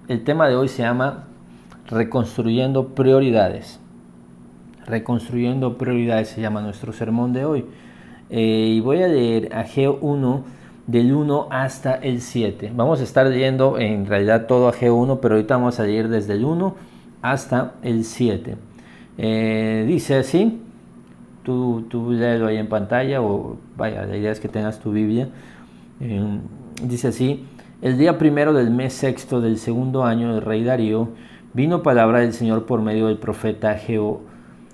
El tema de hoy se llama Reconstruyendo Prioridades. Reconstruyendo Prioridades se llama nuestro sermón de hoy. Y voy a leer Ageo 1 del 1 hasta el 7. Vamos a estar leyendo en realidad todo Ageo 1, pero ahorita vamos a leer desde el 1 hasta el 7. Dice así, tú léelo ahí en pantalla, o vaya, la idea es que tengas tu Biblia. Dice así: el día primero del mes sexto del segundo año del rey Darío, vino palabra del Señor por medio del profeta Ageo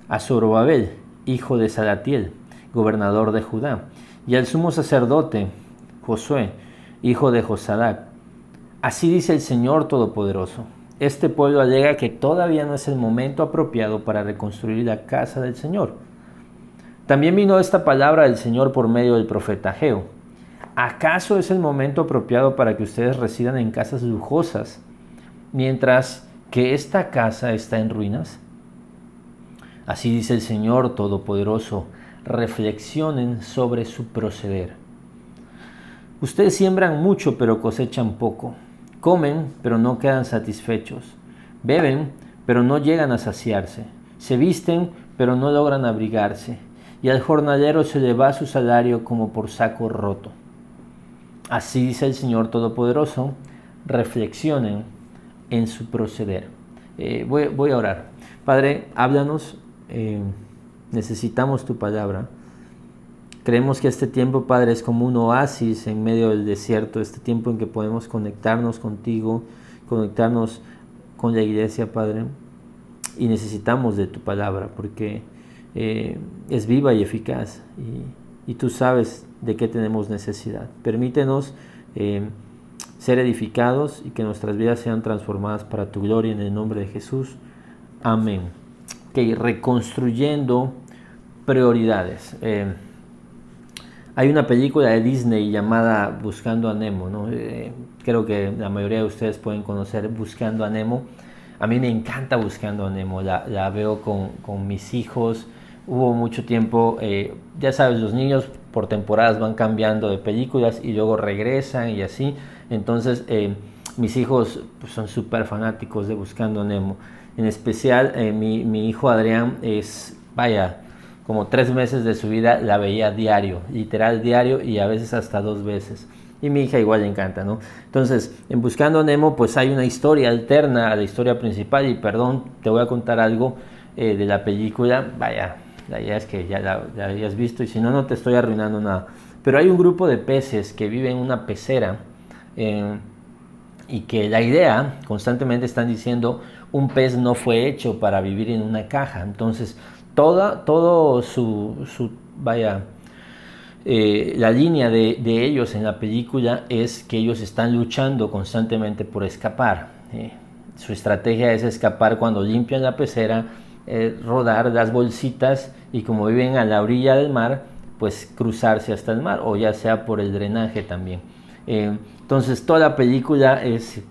a Zorobabel, hijo de Salatiel, gobernador de Judá, y al sumo sacerdote Josué, hijo de Josadac. Así dice el Señor Todopoderoso: este pueblo alega que todavía no es el momento apropiado para reconstruir la casa del Señor. También vino esta palabra del Señor por medio del profeta Ageo: ¿acaso es el momento apropiado para que ustedes residan en casas lujosas, mientras que esta casa está en ruinas? Así dice el Señor Todopoderoso: reflexionen sobre su proceder. Ustedes siembran mucho, pero cosechan poco. Comen, pero no quedan satisfechos. Beben, pero no llegan a saciarse. Se visten, pero no logran abrigarse. Y al jornalero se le va su salario como por saco roto. Así dice el Señor Todopoderoso: reflexionen en su proceder. Voy a orar. Padre, háblanos. Necesitamos tu palabra. Creemos que este tiempo, Padre, es como un oasis en medio del desierto, este tiempo en que podemos conectarnos contigo, conectarnos con la iglesia, Padre, y necesitamos de tu palabra porque es viva y eficaz, y tú sabes de qué tenemos necesidad. Permítenos ser edificados y que nuestras vidas sean transformadas para tu gloria, en el nombre de Jesús. Amén. Okay, reconstruyendo prioridades. Hay una película de Disney llamada Buscando a Nemo, ¿no? Creo que la mayoría de ustedes pueden conocer Buscando a Nemo. A mí me encanta Buscando a Nemo, la veo con mis hijos. Hubo mucho tiempo, ya sabes, los niños por temporadas van cambiando de películas y luego regresan y así. Entonces mis hijos pues, son súper fanáticos de Buscando a Nemo. En especial mi hijo Adrián es, vaya, como 3 meses de su vida la veía diario, literal diario, y a veces hasta 2 veces. Y mi hija igual le encanta, ¿no? Entonces, en Buscando a Nemo, pues hay una historia alterna a la historia principal. Y perdón, te voy a contar algo de la película. Vaya, la idea es que ya la hayas visto, y si no, no te estoy arruinando nada. Pero hay un grupo de peces que viven en una pecera, y que la idea, constantemente están diciendo, un pez no fue hecho para vivir en una caja. Entonces, todo la línea de ellos en la película es que ellos están luchando constantemente por escapar. Su estrategia es escapar cuando limpian la pecera, rodar las bolsitas, y como viven a la orilla del mar, pues cruzarse hasta el mar, o ya sea por el drenaje también. Entonces toda la película es,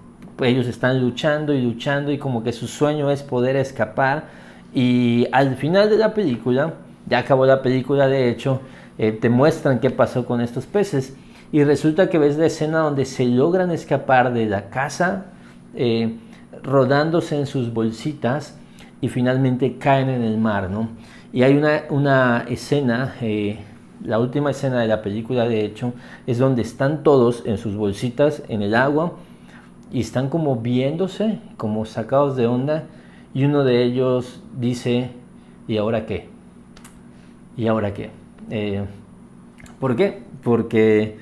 ellos están luchando y luchando, y como que su sueño es poder escapar. Y al final de la película, ya acabó la película de hecho, te muestran qué pasó con estos peces, y resulta que ves la escena donde se logran escapar de la casa, rodándose en sus bolsitas, y finalmente caen en el mar, ¿no? Y hay una escena, la última escena de la película de hecho, es donde están todos en sus bolsitas en el agua, y están como viéndose, como sacados de onda. Y uno de ellos dice: ¿y ahora qué? ¿Y ahora qué? ¿Por qué? Porque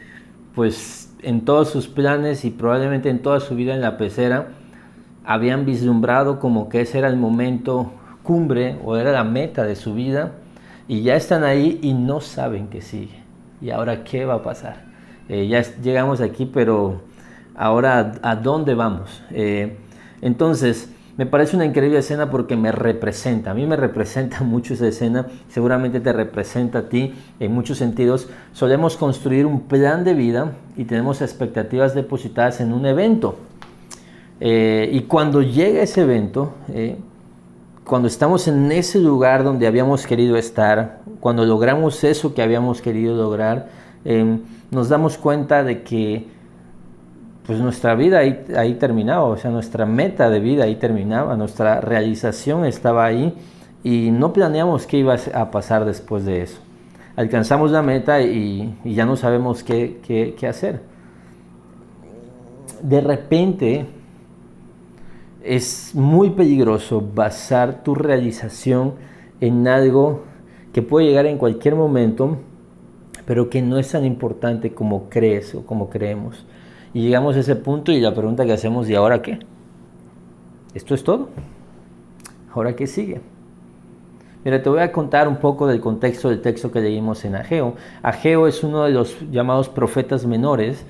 pues en todos sus planes y probablemente en toda su vida en la pecera habían vislumbrado como que ese era el momento cumbre, o era la meta de su vida, y ya están ahí y no saben qué sigue. ¿Y ahora qué va a pasar? Ya llegamos aquí, pero ahora ¿a dónde vamos? Entonces me parece una increíble escena porque me representa, a mí me representa mucho esa escena, seguramente te representa a ti en muchos sentidos. Solemos construir un plan de vida y tenemos expectativas depositadas en un evento, y cuando llega ese evento, cuando estamos en ese lugar donde habíamos querido estar, cuando logramos eso que habíamos querido lograr, nos damos cuenta de que pues nuestra vida ahí terminaba, o sea, nuestra meta de vida ahí terminaba, nuestra realización estaba ahí y no planeamos qué iba a pasar después de eso. Alcanzamos la meta y ya no sabemos qué hacer. De repente es muy peligroso basar tu realización en algo que puede llegar en cualquier momento, pero que no es tan importante como crees o como creemos. Y llegamos a ese punto y la pregunta que hacemos, ¿y ahora qué? ¿Esto es todo? ¿Ahora qué sigue? Mira, te voy a contar un poco del contexto del texto que leímos en Ageo. Ageo es uno de los llamados profetas menores,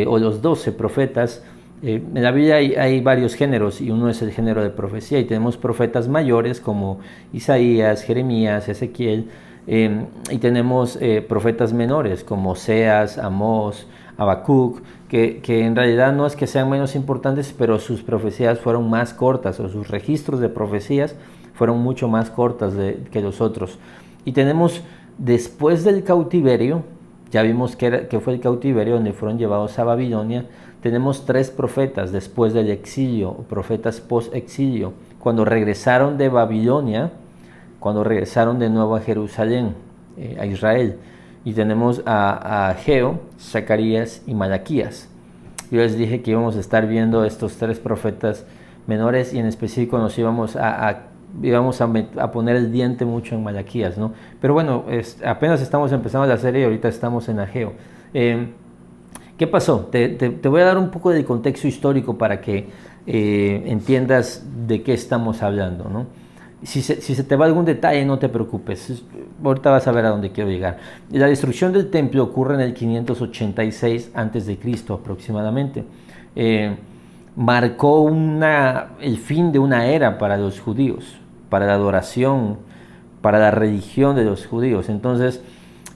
o los 12 profetas. En la Biblia hay varios géneros y uno es el género de profecía y tenemos profetas mayores como Isaías, Jeremías, Ezequiel, y tenemos profetas menores como Oseas, Amós, Habacuc, que en realidad no es que sean menos importantes, pero sus profecías fueron más cortas, o sus registros de profecías fueron mucho más cortas que los otros. Y tenemos, después del cautiverio, ya vimos que fue el cautiverio donde fueron llevados a Babilonia, tenemos 3 profetas después del exilio, o profetas post-exilio, cuando regresaron de Babilonia, cuando regresaron de nuevo a Jerusalén, a Israel. Y tenemos a Ageo, Zacarías y Malaquías. Yo les dije que íbamos a estar viendo estos 3 profetas menores y en específico nos íbamos a poner el diente mucho en Malaquías, ¿no? Pero bueno, apenas estamos empezando la serie y ahorita estamos en Ageo. ¿Qué pasó? Te voy a dar un poco de contexto histórico para que entiendas de qué estamos hablando, ¿no? Si se te va algún detalle, no te preocupes. Ahorita vas a ver a dónde quiero llegar. La destrucción del templo ocurre en el 586 a.C. aproximadamente. Marcó el fin de una era para los judíos, para la adoración, para la religión de los judíos. Entonces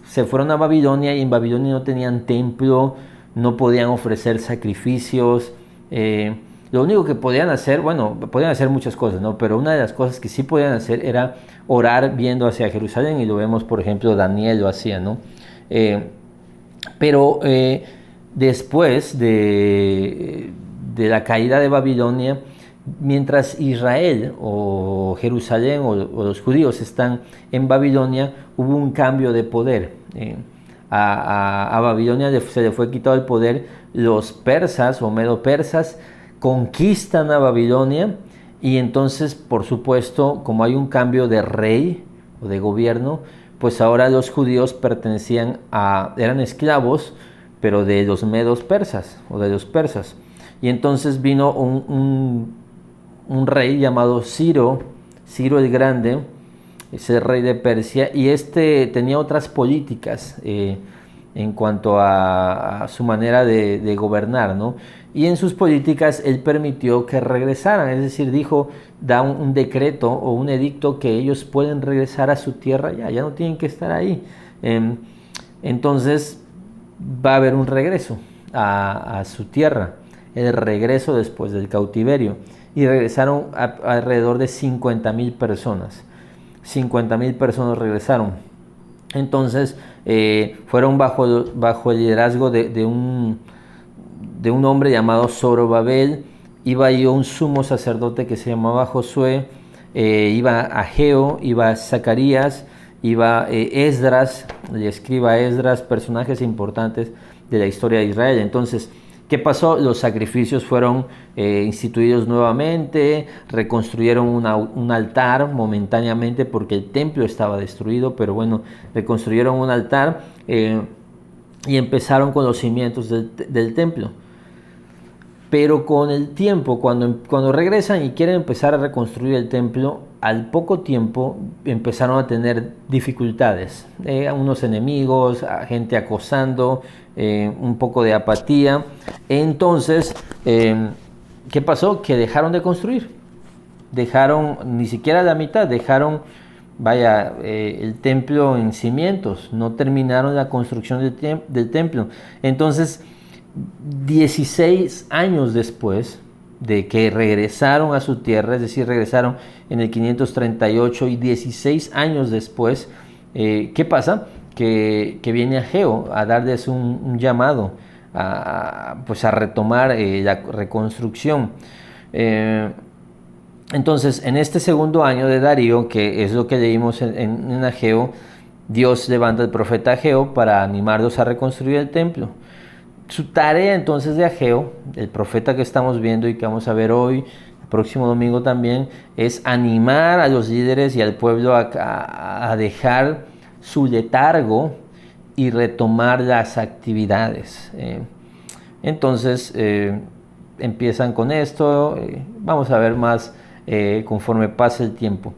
se fueron a Babilonia y en Babilonia no tenían templo, no podían ofrecer sacrificios. Lo único que podían hacer, bueno, podían hacer muchas cosas, ¿no? Pero una de las cosas que sí podían hacer era orar viendo hacia Jerusalén, y lo vemos, por ejemplo, Daniel lo hacía, ¿no? Pero después de la caída de Babilonia, mientras Israel o Jerusalén o los judíos están en Babilonia, hubo un cambio de poder. A Babilonia se le fue quitado el poder, los persas o medo-persas conquistan a Babilonia y entonces, por supuesto, como hay un cambio de rey o de gobierno, pues ahora los judíos eran esclavos, pero de los medos persas o de los persas. Y entonces vino un rey llamado Ciro el Grande, ese rey de Persia, y tenía otras políticas en cuanto a su manera de gobernar, ¿no? Y en sus políticas él permitió que regresaran, es decir, da un decreto o un edicto que ellos pueden regresar a su tierra, ya no tienen que estar ahí. Entonces va a haber un regreso a su tierra, el regreso después del cautiverio, y regresaron alrededor de 50,000 personas. 50,000 personas regresaron. Entonces fueron bajo el liderazgo de un hombre llamado Zorobabel. Iba ahí un sumo sacerdote que se llamaba Josué, iba Ageo, iba Zacarías, iba Esdras, el escriba Esdras, personajes importantes de la historia de Israel. Entonces, ¿qué pasó? Los sacrificios fueron instituidos nuevamente, reconstruyeron un altar momentáneamente porque el templo estaba destruido, pero bueno, reconstruyeron un altar y empezaron con los cimientos del templo. Pero con el tiempo, cuando regresan y quieren empezar a reconstruir el templo, al poco tiempo empezaron a tener dificultades, unos enemigos, gente acosando, un poco de apatía. Entonces, ¿qué pasó? Que dejaron de construir, ni siquiera la mitad, dejaron el templo en cimientos, no terminaron la construcción del templo. Entonces, 16 años después de que regresaron a su tierra, es decir, regresaron en el 538 y 16 años después, ¿qué pasa? Que viene Ageo a darles un llamado pues a retomar la reconstrucción. Entonces, en este segundo año de Darío, que es lo que leímos en Ageo, Dios levanta al profeta Ageo para animarlos a reconstruir el templo. Su tarea entonces de Ageo, el profeta que estamos viendo y que vamos a ver hoy, el próximo domingo también, es animar a los líderes y al pueblo a dejar su letargo y retomar las actividades. Entonces empiezan con esto, vamos a ver más conforme pase el tiempo.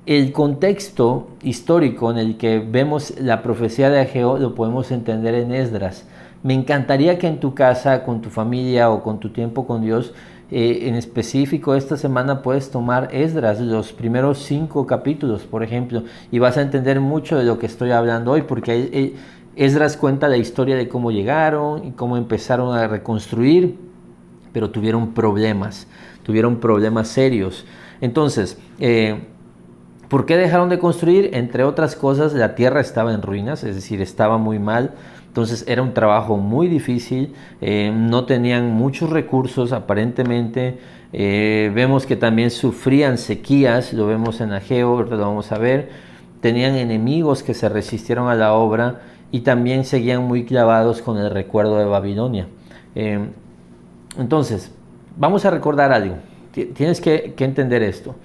El contexto histórico en el que vemos la profecía de Ageo lo podemos entender en Esdras. Me encantaría que en tu casa, con tu familia o con tu tiempo con Dios, en específico esta semana puedes tomar Esdras, los primeros 5 capítulos, por ejemplo, y vas a entender mucho de lo que estoy hablando hoy, porque Esdras cuenta la historia de cómo llegaron y cómo empezaron a reconstruir, pero tuvieron problemas serios. Entonces, ¿por qué dejaron de construir? Entre otras cosas, la tierra estaba en ruinas, es decir, estaba muy mal. Entonces era un trabajo muy difícil, no tenían muchos recursos aparentemente. Vemos que también sufrían sequías, lo vemos en Ageo, lo vamos a ver. Tenían enemigos que se resistieron a la obra y también seguían muy clavados con el recuerdo de Babilonia. Entonces, vamos a recordar algo. Tienes que entender esto.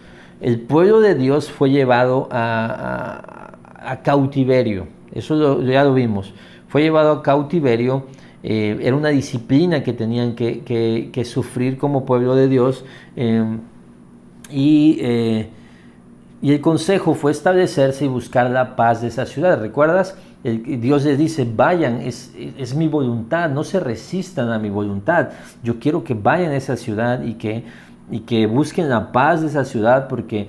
El pueblo de Dios fue llevado a cautiverio. Eso ya lo vimos. Fue llevado a cautiverio. Era una disciplina que tenían que sufrir como pueblo de Dios. Y el consejo fue establecerse y buscar la paz de esa ciudad. ¿Recuerdas? Dios les dice, vayan, es mi voluntad, no se resistan a mi voluntad. Yo quiero que vayan a esa ciudad y que busquen la paz de esa ciudad, porque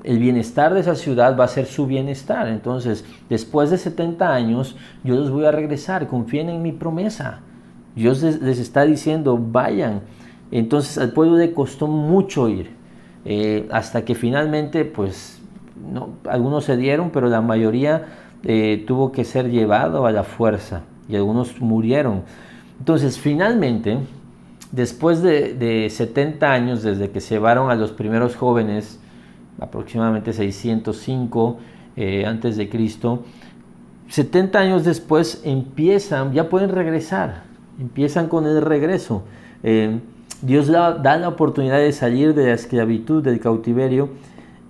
el bienestar de esa ciudad va a ser su bienestar. Entonces, después de 70 años, yo los voy a regresar, confíen en mi promesa. Dios les está diciendo, vayan. Entonces, al pueblo le costó mucho ir, hasta que finalmente, pues, no, algunos se dieron, pero la mayoría tuvo que ser llevado a la fuerza y algunos murieron. Entonces, finalmente, después de 70 años desde que se llevaron a los primeros jóvenes, aproximadamente 605 antes de Cristo, 70 años después ya pueden regresar, empiezan con el regreso. Dios da la oportunidad de salir de la esclavitud, del cautiverio.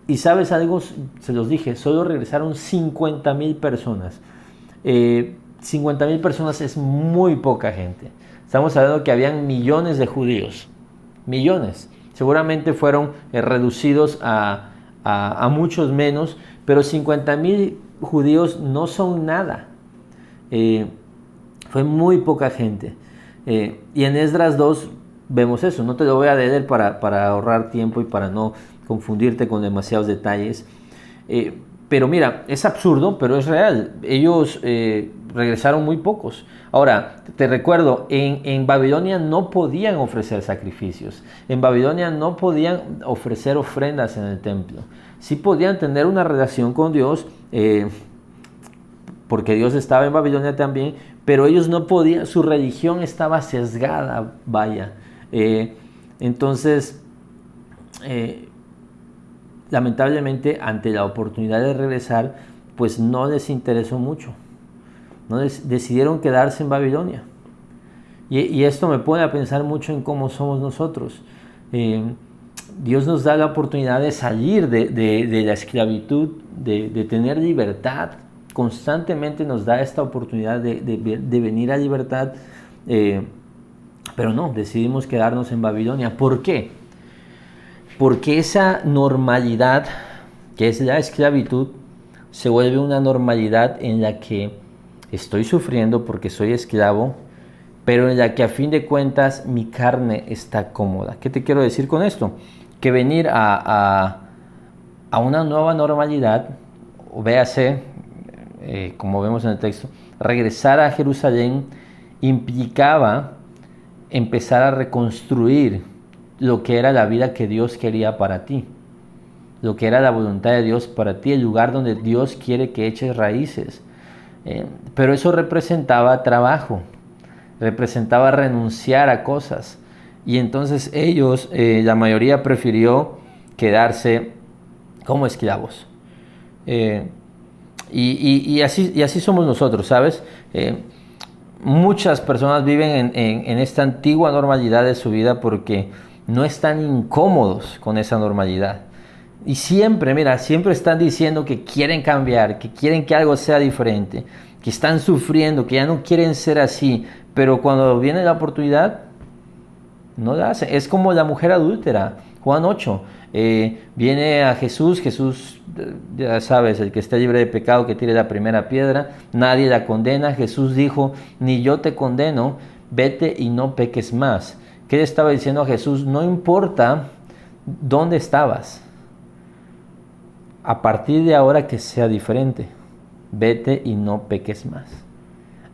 Y sabes algo, se los dije, solo regresaron 50,000 personas. 50,000 personas es muy poca gente. Estamos hablando que habían millones de judíos, millones. Seguramente fueron reducidos a muchos menos, pero 50,000 judíos no son nada. Fue muy poca gente. Y en Esdras 2 vemos eso. No te lo voy a leer para ahorrar tiempo y para no confundirte con demasiados detalles. Pero mira, es absurdo, pero es real. Ellos regresaron muy pocos. Ahora, te recuerdo, en Babilonia no podían ofrecer sacrificios. En Babilonia no podían ofrecer ofrendas en el templo. Sí podían tener una relación con Dios, porque Dios estaba en Babilonia también, pero ellos no podían, su religión estaba sesgada, vaya. Entonces, lamentablemente, ante la oportunidad de regresar, pues no les interesó mucho. Decidieron quedarse en Babilonia. Y esto me pone a pensar mucho en cómo somos nosotros. Dios nos da la oportunidad de salir de la esclavitud, de tener libertad. Constantemente nos da esta oportunidad de venir a libertad. Pero no, decidimos quedarnos en Babilonia. ¿Por qué? Porque esa normalidad, que es la esclavitud, se vuelve una normalidad en la que estoy sufriendo porque soy esclavo, pero en la que a fin de cuentas mi carne está cómoda. ¿Qué te quiero decir con esto? Que venir a una nueva normalidad, o véase, como vemos en el texto, regresar a Jerusalén implicaba empezar a reconstruir lo que era la vida que Dios quería para ti, lo que era la voluntad de Dios para ti, el lugar donde Dios quiere que eches raíces. Pero eso representaba trabajo, representaba renunciar a cosas. Y entonces ellos, la mayoría prefirió quedarse como esclavos. Y así somos nosotros, ¿sabes? Muchas personas viven en esta antigua normalidad de su vida porque no están incómodos con esa normalidad. Y siempre, mira, siempre están diciendo que quieren cambiar, que quieren que algo sea diferente, que están sufriendo, que ya no quieren ser así, pero cuando viene la oportunidad, no la hacen. Es como la mujer adúltera, Juan 8. Viene a Jesús, ya sabes, el que esté libre de pecado que tire la primera piedra, nadie la condena. Jesús dijo, ni yo te condeno, vete y no peques más. ¿Qué le estaba diciendo a Jesús? No importa dónde estabas, a partir de ahora que sea diferente, vete y no peques más.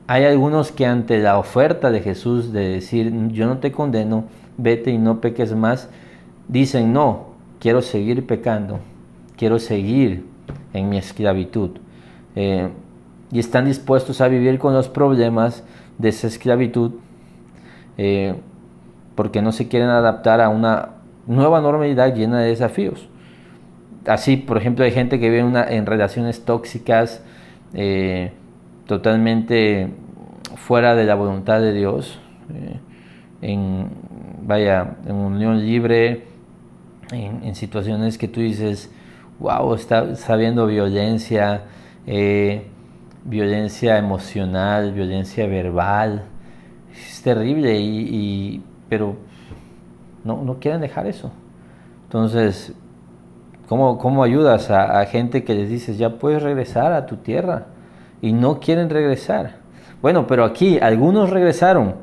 Hay algunos que ante la oferta de Jesús de decir, yo no te condeno, vete y no peques más, dicen, no, quiero seguir pecando, quiero seguir en mi esclavitud. Y están dispuestos a vivir con los problemas de esa esclavitud porque no se quieren adaptar a una nueva normalidad llena de desafíos. Así, por ejemplo, hay gente que vive en relaciones tóxicas, totalmente fuera de la voluntad de Dios, en unión libre, en situaciones que tú dices, wow, está habiendo violencia, violencia emocional, violencia verbal, es terrible, pero no quieren dejar eso. Entonces, ¿cómo ayudas a gente que les dices, ya puedes regresar a tu tierra? Y no quieren regresar. Bueno, pero aquí algunos regresaron.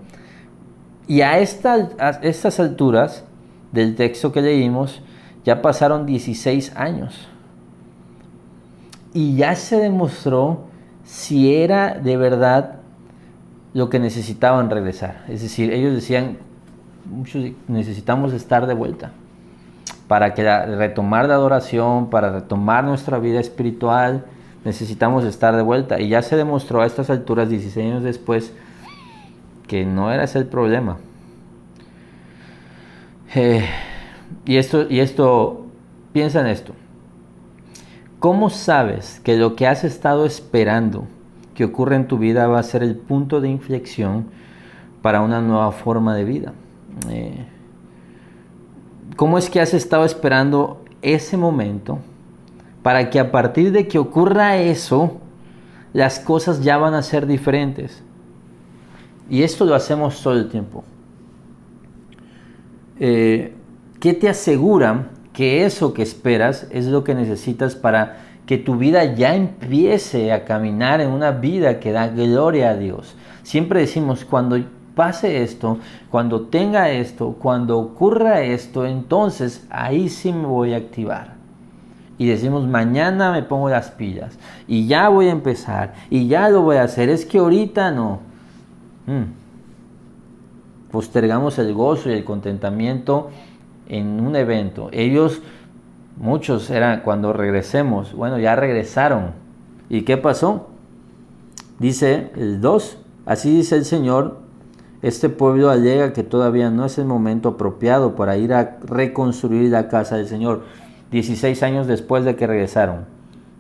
Y a estas alturas del texto que leímos, ya pasaron 16 años. Y ya se demostró si era de verdad lo que necesitaban regresar. Es decir, ellos decían, muchos necesitamos estar de vuelta para retomar la adoración, para retomar nuestra vida espiritual, necesitamos estar de vuelta. Y ya se demostró a estas alturas, 16 años después, que no era ese el problema. Y esto, piensa en esto. ¿Cómo sabes que lo que has estado esperando que ocurra en tu vida va a ser el punto de inflexión para una nueva forma de vida? ¿Cómo es que has estado esperando ese momento para que a partir de que ocurra eso, las cosas ya van a ser diferentes? Y esto lo hacemos todo el tiempo. ¿Qué te asegura que eso que esperas es lo que necesitas para que tu vida ya empiece a caminar en una vida que da gloria a Dios? Siempre decimos, cuando pase esto, cuando tenga esto, cuando ocurra esto, entonces ahí sí me voy a activar. Y decimos, mañana me pongo las pilas y ya voy a empezar y ya lo voy a hacer. Es que ahorita no. Postergamos el gozo y el contentamiento en un evento. Muchos eran cuando regresemos. Bueno, ya regresaron. ¿Y qué pasó? Dice el 2, así dice el Señor, este pueblo alega que todavía no es el momento apropiado para ir a reconstruir la casa del Señor. 16 años después de que regresaron.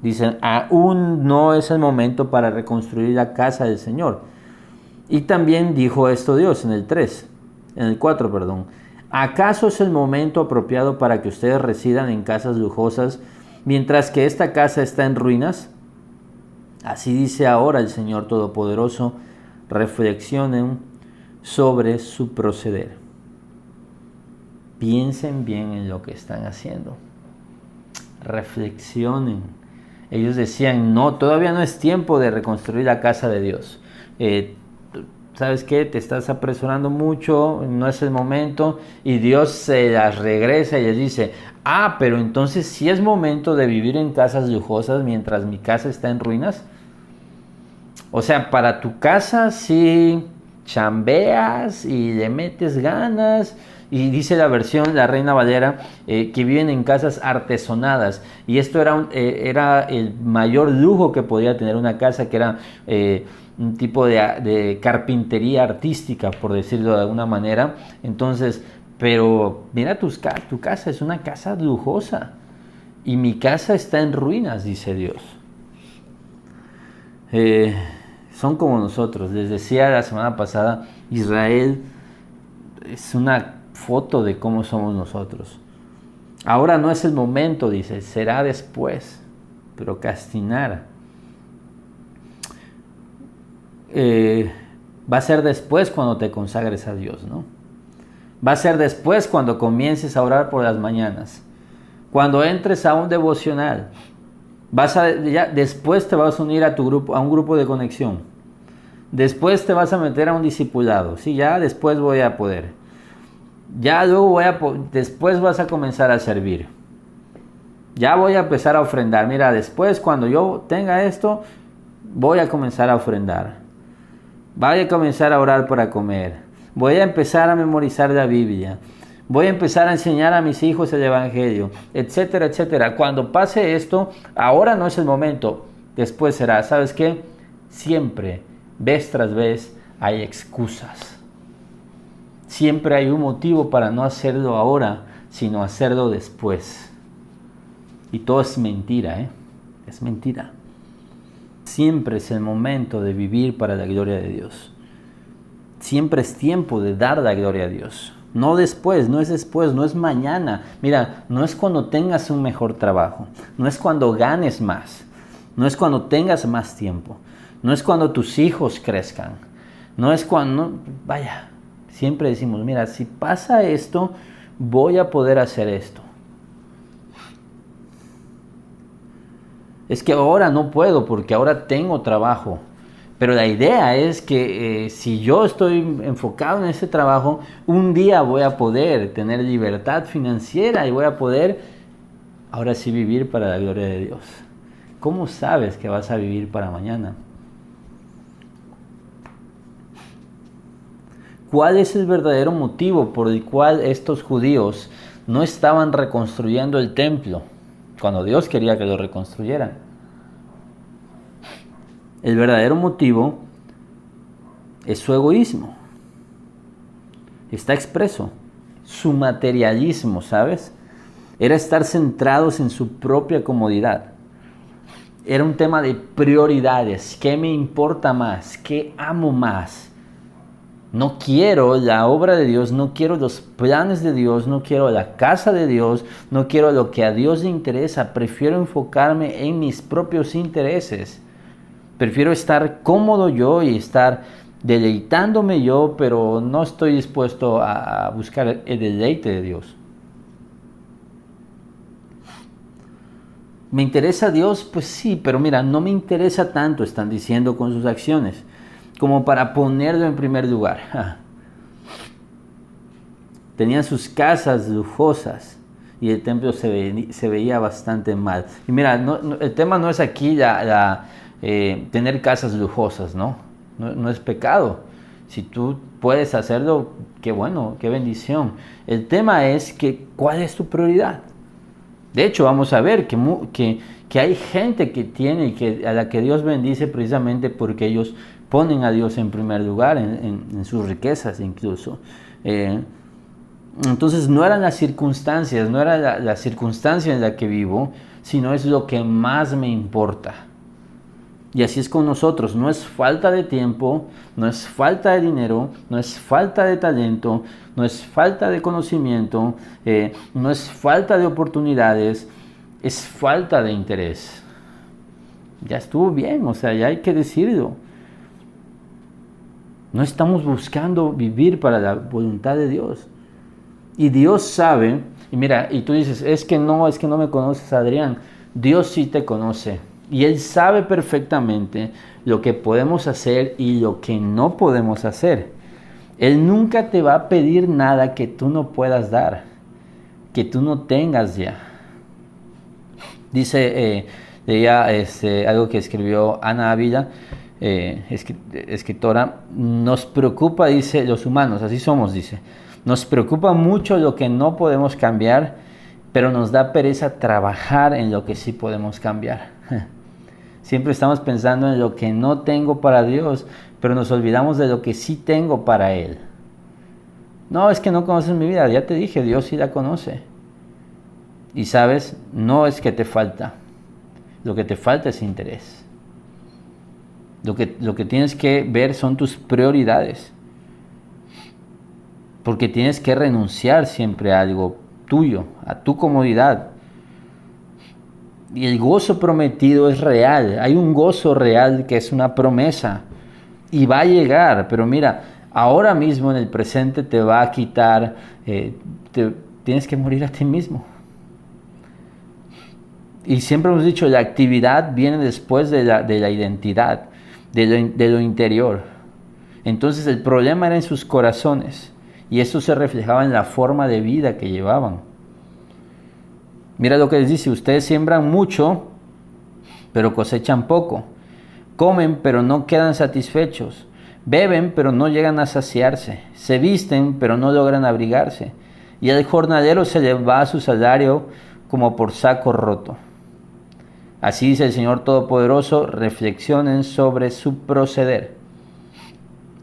Dicen, aún no es el momento para reconstruir la casa del Señor. Y también dijo esto Dios en el 4, ¿acaso es el momento apropiado para que ustedes residan en casas lujosas mientras que esta casa está en ruinas? Así dice ahora el Señor Todopoderoso, reflexionen sobre su proceder. Piensen bien en lo que están haciendo. Reflexionen. Ellos decían, no, todavía no es tiempo de reconstruir la casa de Dios. ¿Sabes qué? Te estás apresurando mucho, no es el momento. Y Dios se las regresa y les dice, pero entonces sí es momento de vivir en casas lujosas mientras mi casa está en ruinas. O sea, para tu casa sí chambeas y le metes ganas. Y dice la versión, la Reina Valera, que viven en casas artesonadas. Y esto era el mayor lujo que podía tener una casa, que era un tipo de carpintería artística, por decirlo de alguna manera. Entonces, pero mira, tu casa es una casa lujosa. Y mi casa está en ruinas, dice Dios. Son como nosotros. Les decía la semana pasada, Israel es una foto de cómo somos nosotros. Ahora no es el momento, dice, será después. Procrastinar. Va a ser después cuando te consagres a Dios, ¿no? Va a ser después cuando comiences a orar por las mañanas. Cuando entres a un devocional. Después te vas a unir a un grupo de conexión. Después te vas a meter a un discipulado. Sí, ya después voy a poder. Ya luego después vas a comenzar a servir. Ya voy a empezar a ofrendar. Mira, después cuando yo tenga esto, voy a comenzar a ofrendar. Voy a comenzar a orar para comer. Voy a empezar a memorizar la Biblia. Voy a empezar a enseñar a mis hijos el Evangelio, etcétera, etcétera. Cuando pase esto, ahora no es el momento. Después será. ¿Sabes qué? Siempre, vez tras vez, hay excusas. Siempre hay un motivo para no hacerlo ahora, sino hacerlo después. Y todo es mentira, ¿eh? Es mentira. Siempre es el momento de vivir para la gloria de Dios. Siempre es tiempo de dar la gloria a Dios. No después, no es mañana. Mira, no es cuando tengas un mejor trabajo. No es cuando ganes más. No es cuando tengas más tiempo. No es cuando tus hijos crezcan. No es cuando... Vaya. Siempre decimos, mira, si pasa esto, voy a poder hacer esto. Es que ahora no puedo porque ahora tengo trabajo. Pero la idea es que si yo estoy enfocado en ese trabajo, un día voy a poder tener libertad financiera y voy a poder, ahora sí, vivir para la gloria de Dios. ¿Cómo sabes que vas a vivir para mañana? ¿Cuál es el verdadero motivo por el cual estos judíos no estaban reconstruyendo el templo cuando Dios quería que lo reconstruyeran? El verdadero motivo es su egoísmo. Está expreso. Su materialismo, ¿sabes? Era estar centrados en su propia comodidad. Era un tema de prioridades. ¿Qué me importa más? ¿Qué amo más? No quiero la obra de Dios, no quiero los planes de Dios, no quiero la casa de Dios, no quiero lo que a Dios le interesa. Prefiero enfocarme en mis propios intereses. Prefiero estar cómodo yo y estar deleitándome yo, pero no estoy dispuesto a buscar el deleite de Dios. ¿Me interesa Dios? Pues sí, pero mira, no me interesa tanto, están diciendo con sus acciones, como para ponerlo en primer lugar. Tenían sus casas lujosas y el templo se veía bastante mal. Y mira, el tema no es aquí tener casas lujosas, ¿no? No es pecado. Si tú puedes hacerlo, qué bueno, qué bendición. El tema es que, ¿cuál es tu prioridad? De hecho, vamos a ver que hay gente que tiene a la que Dios bendice precisamente porque ellos ponen a Dios en primer lugar, en sus riquezas incluso. Entonces no eran las circunstancias, no era la circunstancia en la que vivo, sino es lo que más me importa. Y así es con nosotros, no es falta de tiempo, no es falta de dinero, no es falta de talento, no es falta de conocimiento, no es falta de oportunidades, es falta de interés. Ya estuvo bien, o sea, ya hay que decirlo. No estamos buscando vivir para la voluntad de Dios. Y Dios sabe, y mira, y tú dices, es que no me conoces, Adrián. Dios sí te conoce. Y Él sabe perfectamente lo que podemos hacer y lo que no podemos hacer. Él nunca te va a pedir nada que tú no puedas dar, que tú no tengas ya. Dice leía algo que escribió Ana Ávila, escritora, nos preocupa, dice, los humanos, así somos, dice, nos preocupa mucho lo que no podemos cambiar, pero nos da pereza trabajar en lo que sí podemos cambiar. Siempre estamos pensando en lo que no tengo para Dios, pero nos olvidamos de lo que sí tengo para Él. No, es que no conoces mi vida, ya te dije, Dios sí la conoce. Y sabes, no es que te falta, lo que te falta es interés. Lo que tienes que ver son tus prioridades. Porque tienes que renunciar siempre a algo tuyo, a tu comodidad. Y el gozo prometido es real. Hay un gozo real que es una promesa. Y va a llegar. Pero mira, ahora mismo en el presente te va a quitar. Tienes que morir a ti mismo. Y siempre hemos dicho, la actividad viene después de la identidad, de lo interior. Entonces el problema era en sus corazones. Y eso se reflejaba en la forma de vida que llevaban. Mira lo que les dice, ustedes siembran mucho, pero cosechan poco. Comen, pero no quedan satisfechos. Beben, pero no llegan a saciarse. Se visten, pero no logran abrigarse. Y al jornalero se le va su salario como por saco roto. Así dice el Señor Todopoderoso, reflexionen sobre su proceder.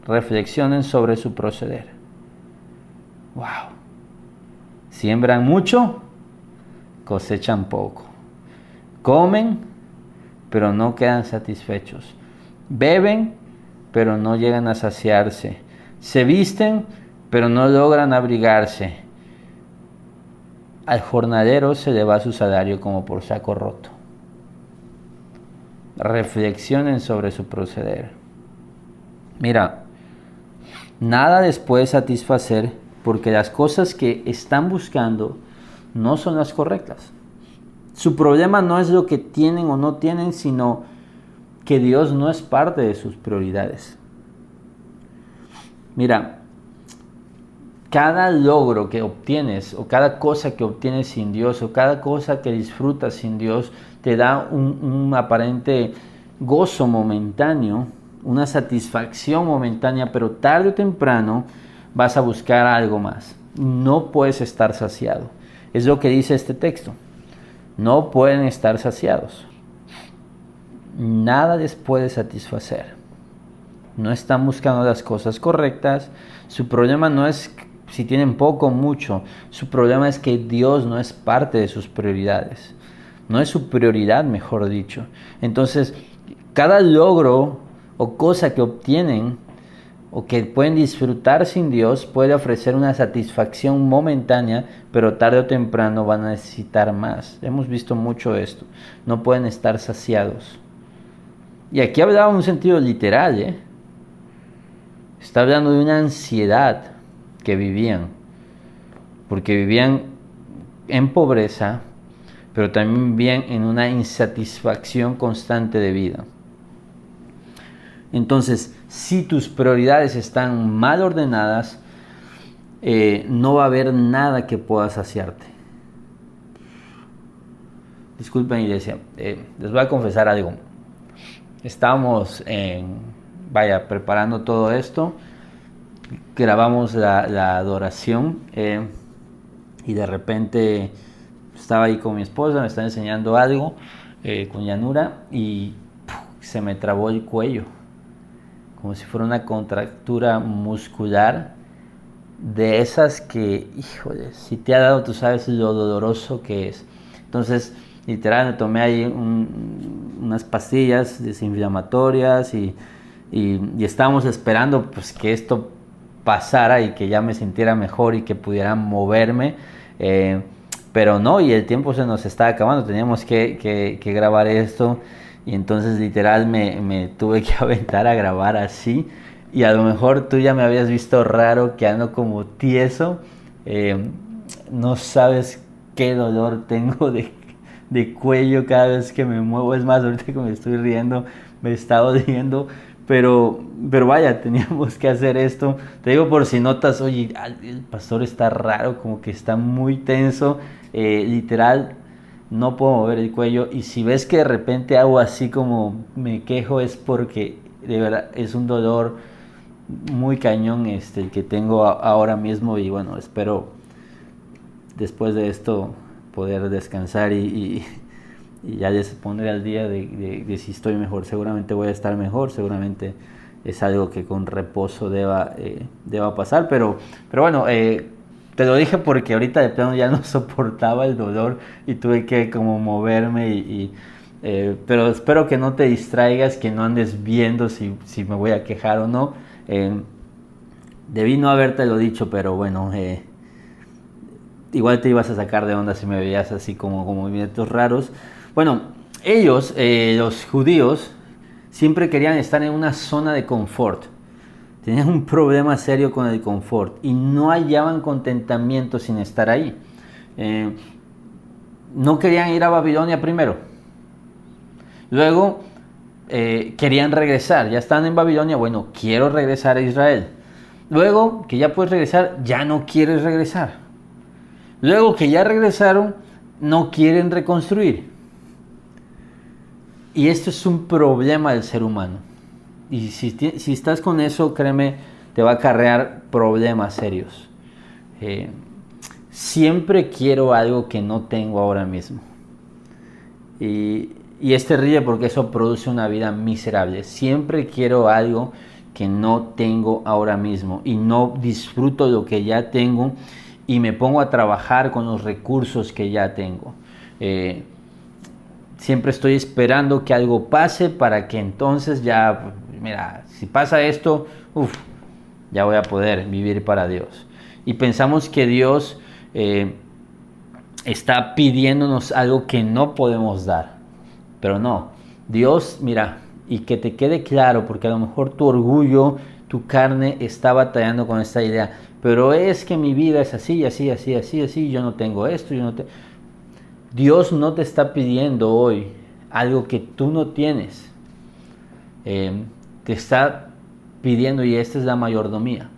Reflexionen sobre su proceder. Wow. Siembran mucho, cosechan poco. Comen, pero no quedan satisfechos. Beben, pero no llegan a saciarse. Se visten, pero no logran abrigarse. Al jornalero se le va su salario como por saco roto. Reflexionen sobre su proceder. Mira, nada les puede satisfacer porque las cosas que están buscando no son las correctas. Su problema no es lo que tienen o no tienen, sino que Dios no es parte de sus prioridades. Mira, cada logro que obtienes o cada cosa que obtienes sin Dios o cada cosa que disfrutas sin Dios te da un aparente gozo momentáneo, una satisfacción momentánea, pero tarde o temprano vas a buscar algo más. No puedes estar saciado. Es lo que dice este texto. No pueden estar saciados. Nada les puede satisfacer. No están buscando las cosas correctas. Su problema no es si tienen poco o mucho. Su problema es que Dios no es parte de sus prioridades. No es su prioridad, mejor dicho. Entonces, cada logro o cosa que obtienen o que pueden disfrutar sin Dios puede ofrecer una satisfacción momentánea, pero tarde o temprano van a necesitar más. Hemos visto mucho esto. No pueden estar saciados. Y aquí hablaba en un sentido literal, Está hablando de una ansiedad que vivían, porque vivían en pobreza, pero también vivían en una insatisfacción constante de vida. Entonces, si tus prioridades están mal ordenadas, no va a haber nada que pueda saciarte. Disculpen, iglesia, les voy a confesar algo. Estábamos preparando todo esto, grabamos la adoración y de repente estaba ahí con mi esposa, me estaba enseñando algo con llanura y se me trabó el cuello, como si fuera una contractura muscular de esas que, híjole, si te ha dado, tú sabes lo doloroso que es. Entonces, literal, me tomé ahí unas pastillas desinflamatorias y estábamos esperando pues que esto pasara y que ya me sintiera mejor y que pudiera moverme, pero no, y el tiempo se nos estaba acabando, teníamos que grabar esto y entonces literal me tuve que aventar a grabar así. Y a lo mejor tú ya me habías visto raro, que ando como tieso, no sabes qué dolor tengo de cuello cada vez que me muevo. Es más, ahorita que me estoy riendo me está doliendo, pero vaya, teníamos que hacer esto. Te digo por si notas, oye, el pastor está raro, como que está muy tenso, literal no puedo mover el cuello. Y si ves que de repente hago así como me quejo, es porque de verdad es un dolor muy cañón el que tengo ahora mismo, y bueno, espero después de esto poder descansar y ya les pondré al día de si estoy mejor. Seguramente voy a estar mejor, seguramente es algo que con reposo deba pasar, pero bueno, te lo dije porque ahorita de plano ya no soportaba el dolor y tuve que como moverme pero espero que no te distraigas, que no andes viendo si me voy a quejar o no. Debí no haberte lo dicho, pero bueno, igual te ibas a sacar de onda si me veías así como movimientos raros. Bueno, ellos, los judíos, siempre querían estar en una zona de confort. Tenían un problema serio con el confort y no hallaban contentamiento sin estar ahí. No querían ir a Babilonia primero. Luego querían regresar. Ya estaban en Babilonia, bueno, quiero regresar a Israel. Luego que ya puedes regresar, ya no quieres regresar. Luego que ya regresaron, no quieren reconstruir. Y esto es un problema del ser humano. Y si estás con eso, créeme, te va a acarrear problemas serios. Siempre quiero algo que no tengo ahora mismo. Y es terrible porque eso produce una vida miserable. Siempre quiero algo que no tengo ahora mismo y no disfruto lo que ya tengo y me pongo a trabajar con los recursos que ya tengo. Siempre estoy esperando que algo pase para que entonces ya, mira, si pasa esto, ya voy a poder vivir para Dios. Y pensamos que Dios está pidiéndonos algo que no podemos dar. Pero no, Dios, mira, y que te quede claro, porque a lo mejor tu orgullo, tu carne está batallando con esta idea. Pero es que mi vida es así, así, así, así, así, yo no tengo esto, Dios no te está pidiendo hoy algo que tú no tienes. Te está pidiendo, y esta es la mayordomía,